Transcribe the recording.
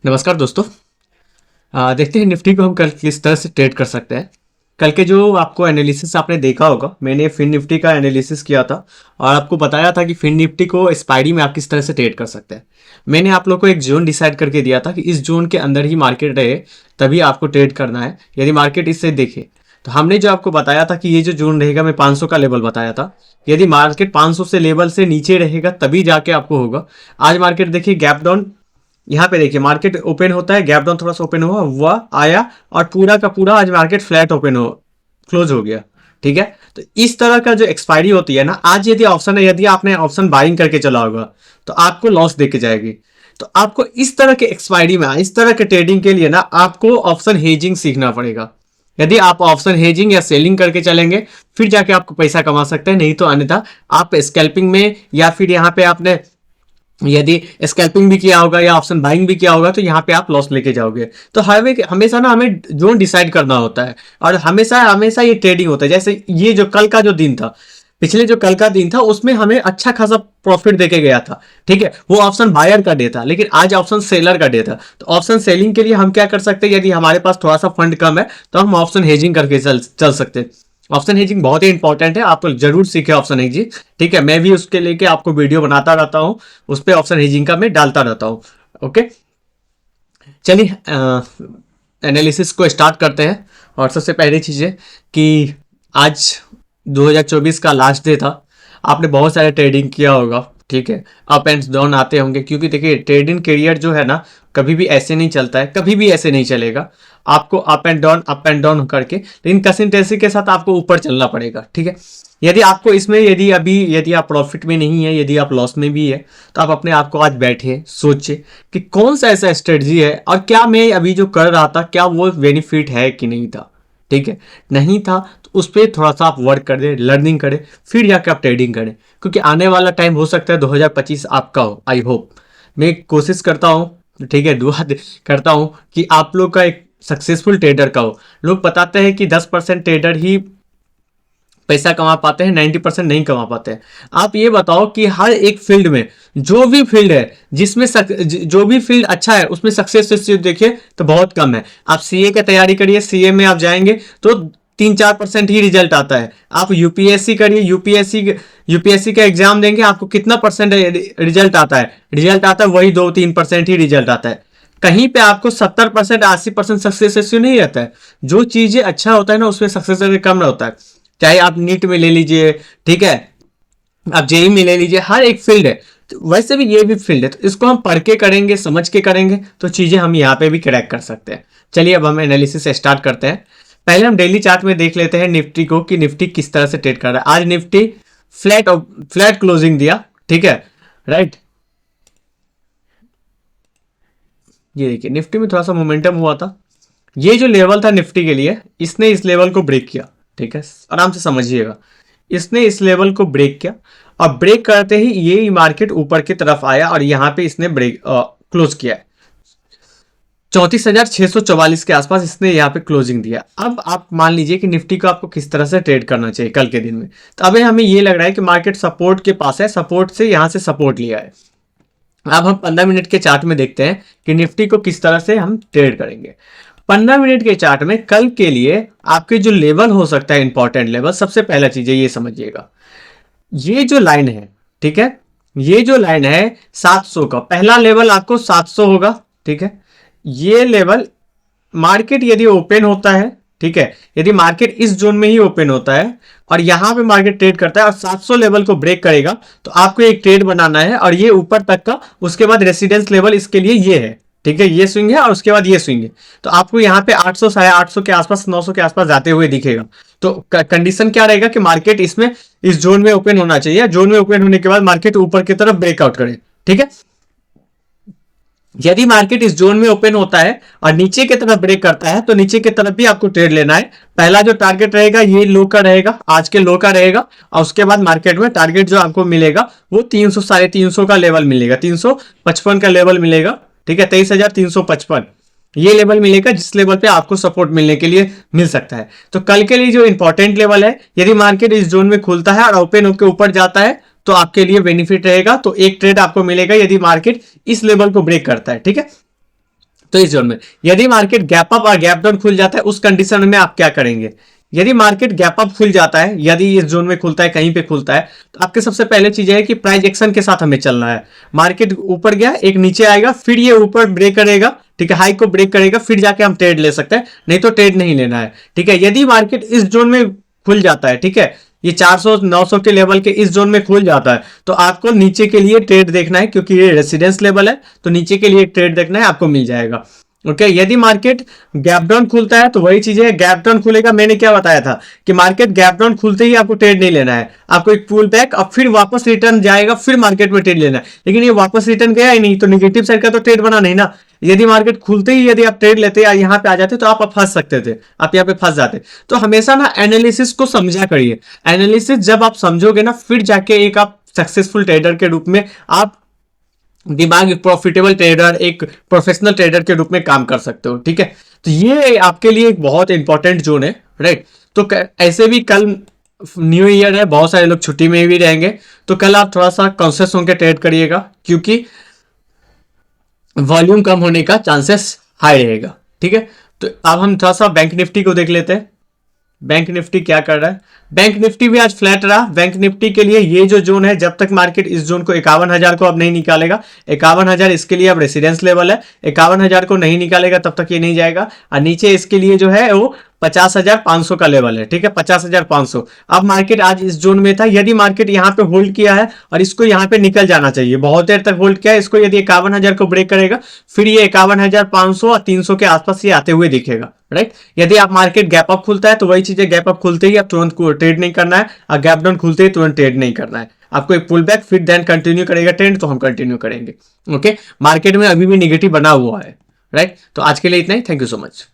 नमस्कार दोस्तों। देखते हैं निफ्टी को हम कल किस तरह से ट्रेड कर सकते हैं। कल के जो आपको एनालिसिस आपने देखा होगा, मैंने फिन निफ्टी का एनालिसिस किया था और आपको बताया था कि फिन निफ्टी को एक्सपायरी में आप किस तरह से ट्रेड कर सकते हैं। मैंने आप लोग को एक जोन डिसाइड करके दिया था कि इस जोन के अंदर ही मार्केट रहे तभी आपको ट्रेड करना है। यदि मार्केट इससे देखे तो हमने जो आपको बताया था कि ये जो जोन रहेगा, मैं 500 का लेवल बताया था। यदि मार्केट 500 से लेवल से नीचे रहेगा तभी जाके आपको होगा। आज मार्केट देखिए गैप डाउन, यहाँ पे देखिए मार्केट ओपन होता है, गैप डाउन थोड़ा सा ओपन हुआ आया और पूरा का पूरा आज मार्केट फ्लैट ओपन हो क्लोज हो गया। ठीक है, तो इस तरह का जो एक्सपायरी होती है ना, आज यदि ऑप्शन है, यदि आपने ऑप्शन बाइंग करके चला होगा तो आपको लॉस देके जाएगी। तो आपको इस तरह के एक्सपायरी में, इस तरह के ट्रेडिंग के लिए ना आपको ऑप्शन हेजिंग सीखना पड़ेगा। यदि आप ऑप्शन हेजिंग या सेलिंग करके चलेंगे फिर जाके आपको पैसा कमा सकते हैं, नहीं तो अन्यथा आप स्कैल्पिंग में या फिर यहाँ पे आपने यदि स्कैल्पिंग भी किया होगा या ऑप्शन बाइंग भी किया होगा तो यहाँ पे आप लॉस लेके जाओगे। तो हमेशा ना हमें जोन डिसाइड करना होता है और हमेशा हमेशा ये ट्रेडिंग होता है। जैसे ये जो कल का जो दिन था, पिछले जो कल का दिन था, उसमें हमें अच्छा खासा प्रॉफिट देके गया था। ठीक है, वो ऑप्शन बायर का डे था, लेकिन आज ऑप्शन सेलर का डे था। तो ऑप्शन सेलिंग के लिए हम क्या कर सकते हैं, यदि हमारे पास थोड़ा सा फंड कम है तो हम ऑप्शन हेजिंग करके चल सकते हैं। ऑप्शन हेजिंग बहुत ही इंपॉर्टेंट है, आप जरूर सीखे ऑप्शन हेजिंग। ठीक है, मैं भी उसके लेके आपको वीडियो बनाता रहता हूँ, उस पर ऑप्शन हेजिंग का मैं डालता रहता हूँ। ओके, चलिए एनालिसिस को स्टार्ट करते हैं। और सबसे पहली चीज़ है कि आज 2024 का लास्ट डे था। आपने बहुत सारे ट्रेडिंग किया होगा, ठीक है, अप एंड डाउन आते होंगे, क्योंकि देखिए ट्रेडिंग करियर जो है ना कभी भी ऐसे नहीं चलता है, कभी भी ऐसे नहीं चलेगा। आपको अप एंड डाउन करके, लेकिन कंसिस्टेंसी के साथ आपको ऊपर चलना पड़ेगा। ठीक है, यदि आपको इसमें यदि आप प्रॉफिट में नहीं है, यदि आप लॉस में भी है, तो आप अपने आप को आज बैठे सोचे कि कौन सा ऐसा स्ट्रेटजी है और क्या मैं अभी जो कर रहा था क्या वो बेनिफिट है कि नहीं था। ठीक है, नहीं था तो उस पर थोड़ा सा आप वर्क करें, लर्निंग करें, फिर जाकर आप ट्रेडिंग करें, क्योंकि आने वाला टाइम हो सकता है 2025 आपका हो। आई होप, मैं कोशिश करता हूँ, ठीक है, दुआ करता हूँ कि आप लोग का एक सक्सेसफुल ट्रेडर का हो। लोग बताते हैं कि 10% ट्रेडर ही पैसा कमा पाते हैं, 90% नहीं कमा पाते हैं। आप ये बताओ कि हर एक फील्ड में, जो भी फील्ड है जिसमें जो भी फील्ड अच्छा है उसमें सक्सेस रेशियो देखिए तो बहुत कम है। आप सीए की तैयारी करिए, सीए में आप जाएंगे तो 3-4% ही रिजल्ट आता है। आप यूपीएससी करिए, यूपीएससी का एग्जाम देंगे, आपको कितना परसेंट रिजल्ट आता है? रिजल्ट आता है वही 2-3% ही रिजल्ट आता है। कहीं पे आपको 70%, 80% सक्सेस रेशियो नहीं रहता है। जो चीजें अच्छा होता है ना उसमें सक्सेस रेशियो कम होता है। चाहे आप नीट में ले लीजिए, ठीक है, आप जेई में ले लीजिए, हर एक फील्ड है। तो वैसे भी ये भी फील्ड है, तो इसको हम पढ़ के करेंगे, समझ के करेंगे तो चीजें हम यहाँ पे भी क्रैक कर सकते हैं। चलिए अब हम एनालिसिस स्टार्ट करते हैं। पहले हम डेली चार्ट में देख लेते हैं निफ्टी को कि निफ्टी किस तरह से ट्रेड कर रहा है। आज निफ्टी फ्लैट क्लोजिंग दिया, ठीक है, राइट। ये देखिए निफ्टी में थोड़ा सा मोमेंटम हुआ था। ये जो लेवल था निफ्टी के लिए, इसने इस लेवल को ब्रेक किया। ठीक है, आराम से समझिएगा, इसने इस लेवल को ब्रेक किया और ब्रेक करते ही ये मार्केट ऊपर की तरफ आया और यहां पे इसने ब्रेक क्लोज किया है 34,644 के आसपास इसने यहाँ पे क्लोजिंग दिया। अब आप मान लीजिए कि निफ्टी को आपको किस तरह से ट्रेड करना चाहिए कल के दिन में। तो अभी हमें ये लग रहा है कि मार्केट सपोर्ट के पास है, सपोर्ट से यहाँ से सपोर्ट लिया है। अब हम 15 मिनट के चार्ट में देखते हैं कि निफ्टी को किस तरह से हम ट्रेड करेंगे। 15 मिनट के चार्ट में कल के लिए आपके जो लेवल हो सकता है, इंपॉर्टेंट लेवल, सबसे पहला चीज है ये समझिएगा, ये जो लाइन है, ठीक है, ये जो लाइन है 700 का पहला लेवल आपको 700 होगा। ठीक है, ये लेवल मार्केट यदि ओपन होता है, ठीक है, यदि मार्केट इस जोन में ही ओपन होता है और यहां पे मार्केट ट्रेड करता है और 700 लेवल को ब्रेक करेगा तो आपको एक ट्रेड बनाना है और ये ऊपर तक का, उसके बाद रेसिडेंस लेवल इसके लिए ये है। ठीक है, ये स्विंग है और उसके बाद ये स्विंग है। तो आपको यहाँ पे 800, 850 के आसपास, 900 के आसपास जाते हुए दिखेगा। तो कंडीशन क्या रहेगा कि मार्केट इसमें इस जोन में ओपन होना चाहिए। जोन में ओपन होने के बाद मार्केट ऊपर की तरफ ब्रेकआउट करे। ठीक है, यदि मार्केट इस जोन में ओपन होता है और नीचे की तरफ ब्रेक करता है तो नीचे की तरफ भी आपको ट्रेड लेना है। पहला जो टारगेट रहेगा ये लो का रहेगा, आज के लो का रहेगा, और उसके बाद मार्केट में टारगेट जो आपको मिलेगा वो 300, 350 का लेवल मिलेगा, 355 का लेवल मिलेगा। ठीक है, 23,355 ये लेवल मिलेगा, जिस लेवल पे आपको सपोर्ट मिलने के लिए मिल सकता है। तो कल के लिए जो इंपॉर्टेंट लेवल है, यदि मार्केट इस जोन में खुलता है और ओपन होकर ऊपर जाता है तो आपके लिए बेनिफिट रहेगा। तो एक ट्रेड आपको मिलेगा यदि मार्केट इस लेवल को ब्रेक करता है। ठीक है, तो इस जोन में यदि मार्केट गैप अप और गैप डाउन खुल जाता है, उस कंडीशन में आप क्या करेंगे? यदि मार्केट गैप अप खुल जाता है, यदि इस जोन में खुलता है, कहीं पे खुलता है, तो आपके सबसे पहले चीज है कि प्राइस एक्शन के साथ हमें चलना है। मार्केट ऊपर गया, एक नीचे आएगा, फिर ये ऊपर ब्रेक करेगा, ठीक है, हाई को ब्रेक करेगा, फिर जाके हम ट्रेड ले सकते हैं, नहीं तो ट्रेड नहीं लेना है, ठीक है। यदि मार्केट इस जोन में खुल जाता है, ठीक है, ये 400 900 के लेवल के इस जोन में खुल जाता है, तो आपको नीचे के लिए ट्रेड देखना है, क्योंकि ये रेसिडेंस लेवल है, तो नीचे के लिए ट्रेड देखना है, आपको मिल जाएगा। ओके यदि मार्केट गैप डाउन खुलता है तो वही चीज है, गैप डाउन खुलेगा, मैंने क्या बताया था कि मार्केट गैप डाउन खुलते ही आपको ट्रेड नहीं लेना है, आपको एक पुल बैक और फिर वापस रिटर्न जाएगा, फिर मार्केट में ट्रेड लेना है। लेकिन ये वापस रिटर्न गया ही नहीं, तो निगेटिव साइड का तो ट्रेड बना नहीं ना। यदि मार्केट खुलते ही यदि आप ट्रेड लेते या यहाँ पे आ जाते तो आप फंस सकते थे, आप यहाँ पे फंस जाते। तो हमेशा ना एनालिसिस को समझा करिए, एनालिसिस जब आप समझोगे ना, फिर जाके एक आप सक्सेसफुल ट्रेडर के रूप में आप दिमाग प्रॉफिटेबल ट्रेडर, एक प्रोफेशनल ट्रेडर के रूप में काम कर सकते हो, ठीक है। तो ये आपके लिए एक बहुत इंपॉर्टेंट जोन है, राइट। तो ऐसे भी कल न्यू ईयर है, बहुत सारे लोग छुट्टी में भी रहेंगे, तो कल आप थोड़ा सा कॉन्शियस होकर ट्रेड करिएगा, क्योंकि वॉल्यूम कम होने का चांसेस हाई रहेगा, ठीक है। तो अब हम थोड़ा सा बैंक निफ्टी को देख लेते हैं। बैंक निफ्टी क्या कर रहा है? बैंक निफ्टी भी आज फ्लैट रहा। बैंक निफ्टी के लिए ये जो जोन है, जब तक मार्केट इस जोन को 51,000 को अब नहीं निकालेगा, 51,000 इसके लिए अब रेसिडेंस लेवल है, 51,000 को नहीं निकालेगा तब तक ये नहीं जाएगा। और नीचे इसके लिए जो है वो 50,500 का लेवल है, ठीक है, 50,500। अब मार्केट आज इस जोन में था, यदि मार्केट यहाँ पे होल्ड किया है और इसको यहाँ पे निकल जाना चाहिए, बहुत देर तक होल्ड किया है इसको, यदि 51,000 को ब्रेक करेगा, फिर ये 51,500 और 300 के आसपास ये आते हुए दिखेगा, राइट। यदि आप मार्केट गैप अप खुलता है तो वही चीज है, गैप अप खुलते ही आप तुरंत ट्रेड नहीं करना है, और गैप डाउन खुलते ही तुरंत ट्रेड नहीं करना है, आपको एक पुल बैक, फिर देन कंटिन्यू करेगा ट्रेंड, तो हम कंटिन्यू करेंगे। ओके मार्केट में अभी भी निगेटिव बना हुआ है, राइट। तो आज के लिए इतना ही, थैंक यू सो मच।